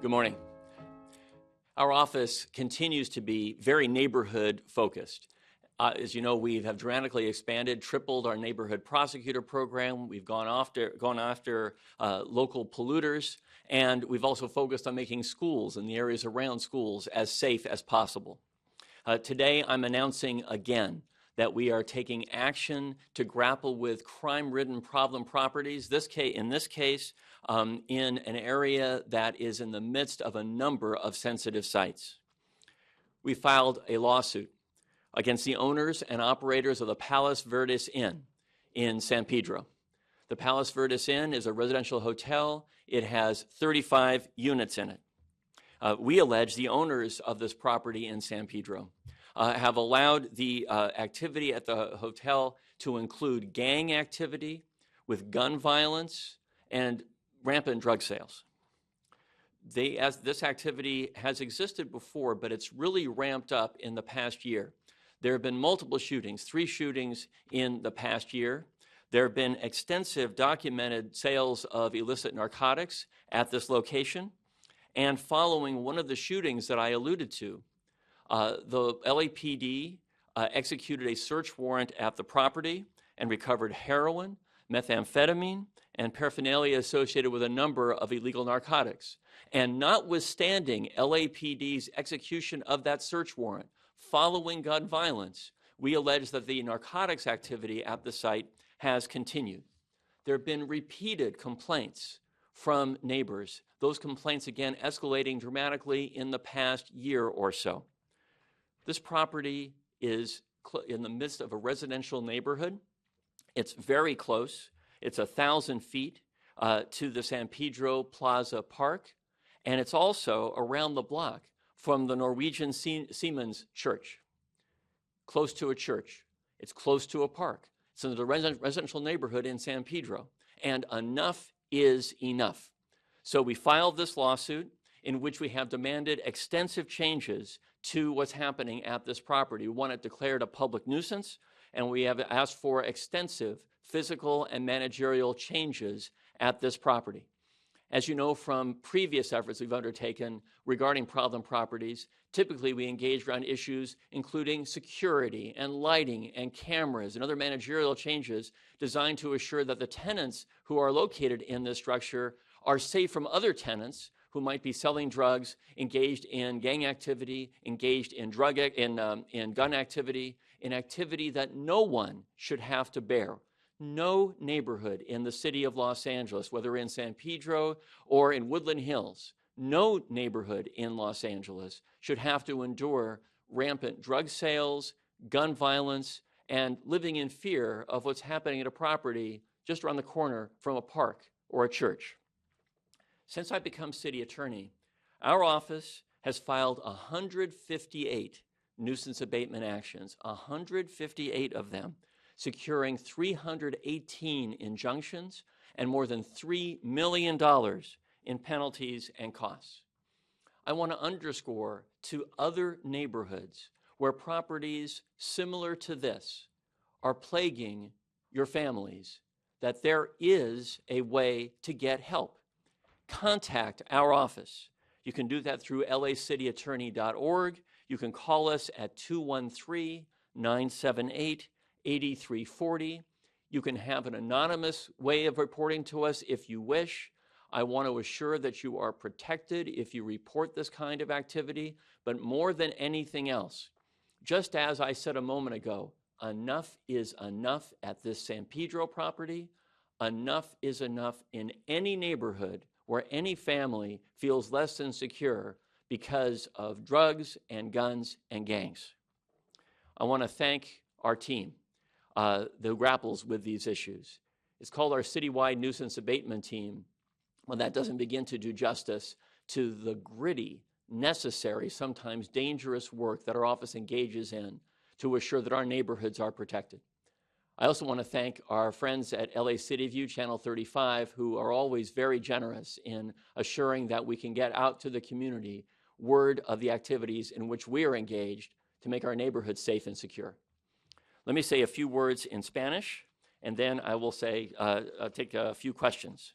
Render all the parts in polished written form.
Good morning. Our office continues to be very neighborhood focused. As you know, we have dramatically expanded, tripled our neighborhood prosecutor program. We've gone after local polluters, and we've also focused on making schools and the areas around schools as safe as possible. Today, I'm announcing again that we are taking action to grapple with crime-ridden problem properties, in this case, in an area that is in the midst of a number of sensitive sites. We filed a lawsuit against the owners and operators of the Palos Verdes Inn in San Pedro. The Palos Verdes Inn is a residential hotel. It has 35 units in it. We allege the owners of this property in San Pedro have allowed the activity at the hotel to include gang activity with gun violence and rampant drug sales. This activity has existed before, but it's really ramped up in the past year. There have been multiple shootings, 3 shootings in the past year. There have been extensive documented sales of illicit narcotics at this location. And following one of the shootings that I alluded to, the LAPD executed a search warrant at the property and recovered heroin, methamphetamine, and paraphernalia associated with a number of illegal narcotics. And notwithstanding LAPD's execution of that search warrant, following gun violence, we allege that the narcotics activity at the site has continued. There have been repeated complaints from neighbors, those complaints again escalating dramatically in the past year or so. This property is in the midst of a residential neighborhood. It's very close. It's 1,000 feet to the San Pedro Plaza Park, and it's also around the block from the Norwegian Seamen's Church, close to a church. It's close to a park. It's in the residential neighborhood in San Pedro, and enough is enough. So we filed this lawsuit in which we have demanded extensive changes to what's happening at this property. We want it declared a public nuisance, and we have asked for extensive physical and managerial changes at this property. As you know from previous efforts we've undertaken regarding problem properties, typically we engage around issues including security and lighting and cameras and other managerial changes designed to assure that the tenants who are located in this structure are safe from other tenants who might be selling drugs, engaged in gang activity, engaged in in gun activity, in activity that no one should have to bear. No neighborhood in the city of Los Angeles, whether in San Pedro or in Woodland Hills, no neighborhood in Los Angeles should have to endure rampant drug sales, gun violence, and living in fear of what's happening at a property just around the corner from a park or a church. Since I've become city attorney, our office has filed 158 nuisance abatement actions, 158 of them, securing 318 injunctions and more than $3 million in penalties and costs. I want to underscore to other neighborhoods where properties similar to this are plaguing your families that there is a way to get help. Contact our office. You can do that through lacityattorney.org. You can call us at 213-978-8340. You can have an anonymous way of reporting to us if you wish. I want to assure that you are protected if you report this kind of activity, but more than anything else, just as I said a moment ago, enough is enough at this San Pedro property. Enough is enough in any neighborhood where any family feels less than secure because of drugs and guns and gangs. I want to thank our team that grapples with these issues. It's called our citywide nuisance abatement team. Well, that doesn't begin to do justice to the gritty, necessary, sometimes dangerous work that our office engages in to assure that our neighborhoods are protected. I also want to thank our friends at LA City View Channel 35, who are always very generous in assuring that we can get out to the community word of the activities in which we are engaged to make our neighborhoods safe and secure. Let me say a few words in Spanish, and then I will take a few questions.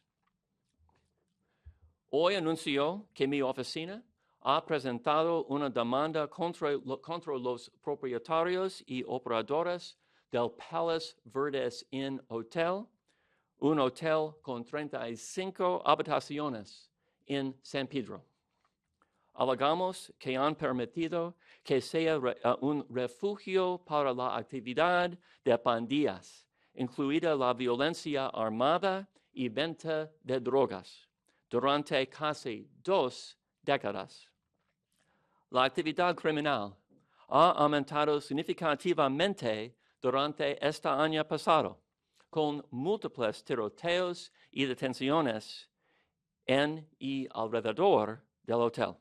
Hoy anunció que mi oficina ha presentado una demanda contra los propietarios y operadores del Palos Verdes Inn Hotel, un hotel con 35 habitaciones en San Pedro. Alegamos que han permitido que sea un refugio para la actividad de pandillas, incluida la violencia armada y venta de drogas, durante casi 2 décadas. La actividad criminal ha aumentado significativamente durante este año pasado, con múltiples tiroteos y detenciones en y alrededor del hotel.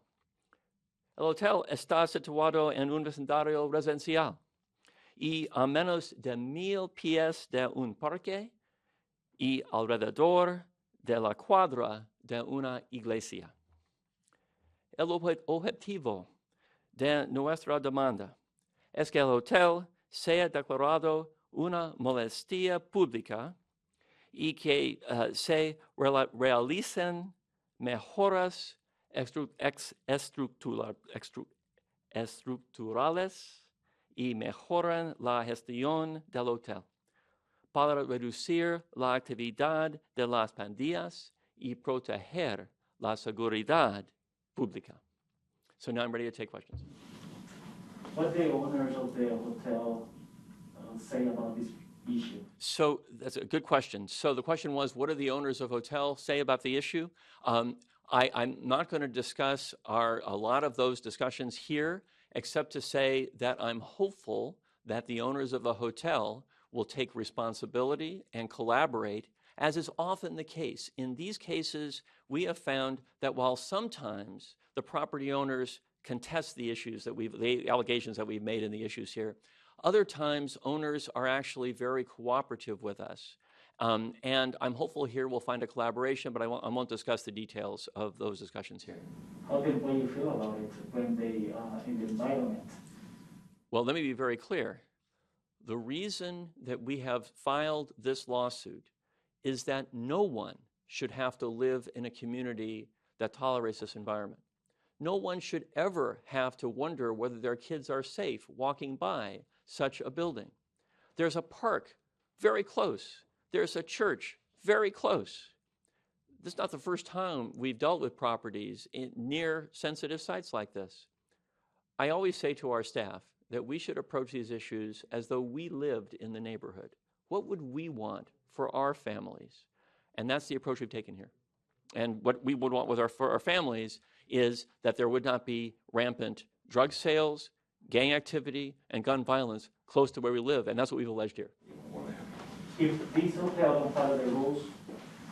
El hotel está situado en un vecindario residencial y a menos de 1,000 pies de un parque y alrededor de la cuadra de una iglesia. El objetivo de nuestra demanda es que el hotel sea declarado una molestia pública y que se realicen mejoras estructurales y mejoren la gestión del hotel para reducir la actividad de las pandillas y proteger la seguridad pública. So now I'm ready to take questions. What the owners of the hotel say about this issue? So that's a good question. So the question was, what do the owners of hotel say about the issue? I'm not going to discuss a lot of those discussions here, except to say that I'm hopeful that the owners of the hotel will take responsibility and collaborate, as is often the case. In these cases, we have found that while sometimes the property owners contest the issues the allegations that we've made in the issues here, other times owners are actually very cooperative with us. And I'm hopeful here we'll find a collaboration, but I won't discuss the details of those discussions here. How do you feel about it when they are in the environment? Well, let me be very clear. The reason that we have filed this lawsuit is that no one should have to live in a community that tolerates this environment. No one should ever have to wonder whether their kids are safe walking by such a building. There's a park very close. There's a church very close. This is not the first time we've dealt with properties near sensitive sites like this. I always say to our staff that we should approach these issues as though we lived in the neighborhood. What would we want for our families? And that's the approach we've taken here. And what we would want for our families is that there would not be rampant drug sales, gang activity, and gun violence close to where we live, and that's what we've alleged here. If these hotels don't follow the rules,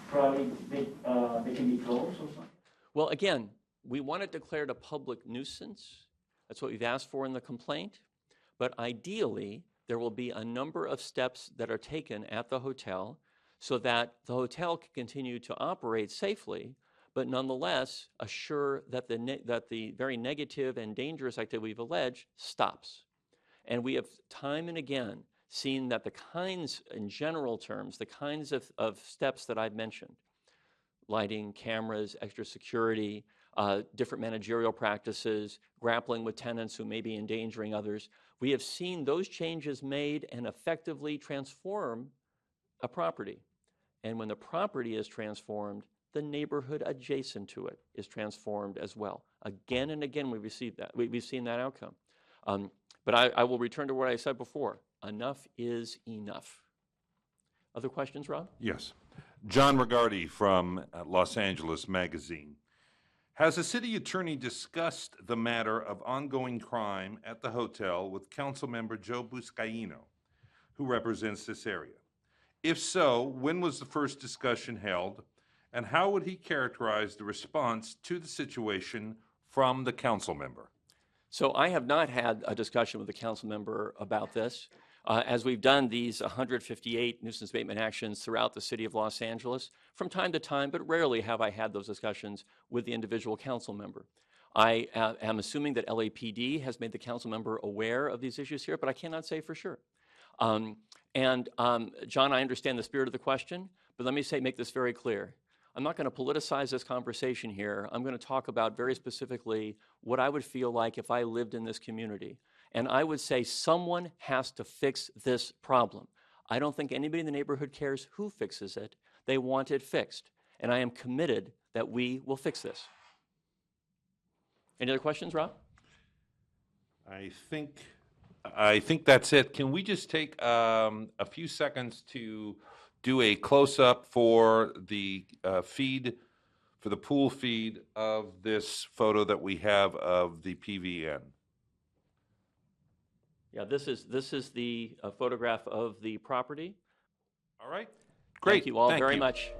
probably they can be closed or something? Well, again, we want it declared a public nuisance. That's what we've asked for in the complaint. But ideally, there will be a number of steps that are taken at the hotel so that the hotel can continue to operate safely, but nonetheless assure that the very negative and dangerous activity we've alleged stops. And we have time and again seen that the kinds, in general terms, the kinds of steps that I've mentioned, lighting, cameras, extra security, different managerial practices, grappling with tenants who may be endangering others, we have seen those changes made and effectively transform a property. And when the property is transformed, the neighborhood adjacent to it is transformed as well. Again and again, we've seen that outcome. But I will return to what I said before. Enough is enough. Other questions, Rob? Yes. John Rigardi from Los Angeles Magazine. Has the city attorney discussed the matter of ongoing crime at the hotel with Councilmember Joe Buscaino, who represents this area? If so, when was the first discussion held, and how would he characterize the response to the situation from the council member? So I have not had a discussion with the council member about this. As we've done these 158 nuisance abatement actions throughout the city of Los Angeles, from time to time, but rarely have I had those discussions with the individual council member. I am assuming that LAPD has made the council member aware of these issues here, but I cannot say for sure. John, I understand the spirit of the question, but let me make this very clear. I'm not going to politicize this conversation here. I'm going to talk about very specifically what I would feel like if I lived in this community. And I would say someone has to fix this problem. I don't think anybody in the neighborhood cares who fixes it. They want it fixed. And I am committed that we will fix this. Any other questions, Rob? I think that's it. Can we just take a few seconds to do a close-up for the feed, for the pool feed of this photo that we have of the PVN? Yeah, this is the photograph of the property. All right. Great. Thank you all very much.